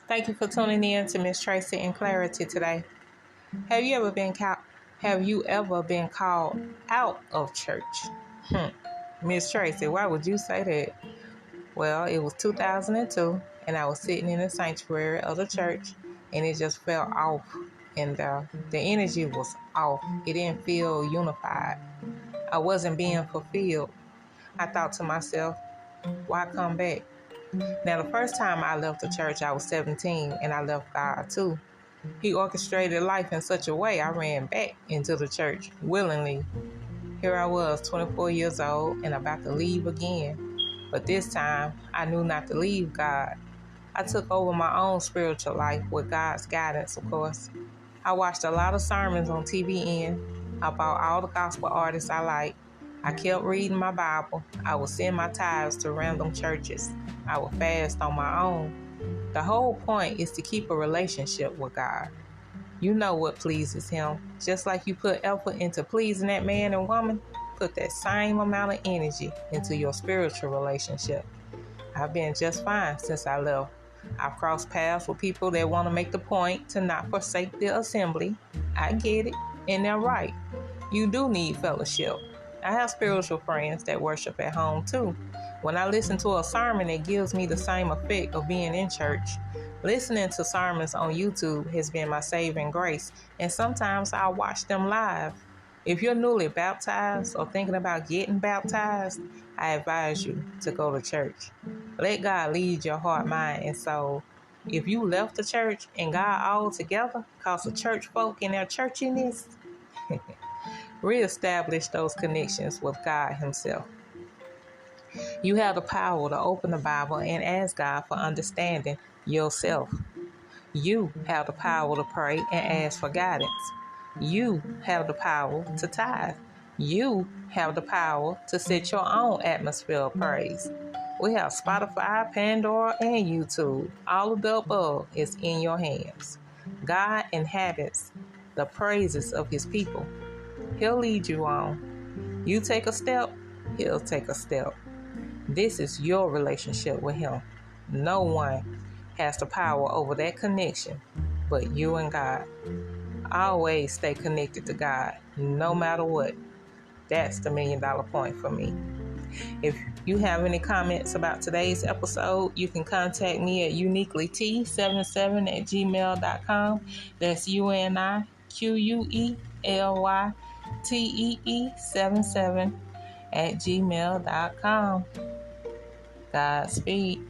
Thank you for tuning in to Miss Tracy and Clarity today. Have you ever been called out of church? Miss Tracy, why would you say that? Well, it was 2002, and I was sitting in the sanctuary of the church, and it just felt off, and the energy was off. It didn't feel unified. I wasn't being fulfilled. I thought to myself, why come back? Now, the first time I left the church, I was 17, and I left God too. He orchestrated life in such a way I ran back into the church willingly. Here I was, 24 years old, and about to leave again. But this time, I knew not to leave God. I took over my own spiritual life with God's guidance, of course. I watched a lot of sermons on TVN. I bought all the gospel artists I liked. I kept reading my Bible. I would send my tithes to random churches. I would fast on my own. The whole point is to keep a relationship with God. You know what pleases Him. Just like you put effort into pleasing that man and woman, put that same amount of energy into your spiritual relationship. I've been just fine since I left. I've crossed paths with people that want to make the point to not forsake the assembly. I get it, and they're right. You do need fellowship. I have spiritual friends that worship at home too. When I listen to a sermon, it gives me the same effect of being in church. Listening to sermons on YouTube has been my saving grace, and sometimes I'll watch them live. If you're newly baptized or thinking about getting baptized, I advise you to go to church. Let God lead your heart, mind, and soul. If you left the church and God all together because of church folk and their churchiness, reestablish those connections with God Himself. You have the power to open the Bible and ask God for understanding yourself. You have the power to pray and ask for guidance. You have the power to tithe. You have the power to set your own atmosphere of praise. We have Spotify, Pandora, and YouTube. All of the above is in your hands. God inhabits the praises of His people. He'll lead you on. You take a step, He'll take a step. This is your relationship with Him. No one has the power over that connection but you and God. Always stay connected to God, no matter what. That's the $1 million point for me. If you have any comments about today's episode, you can contact me at uniquelyt77@gmail.com. That's UNIQUELYTEE77@gmail.com. Godspeed.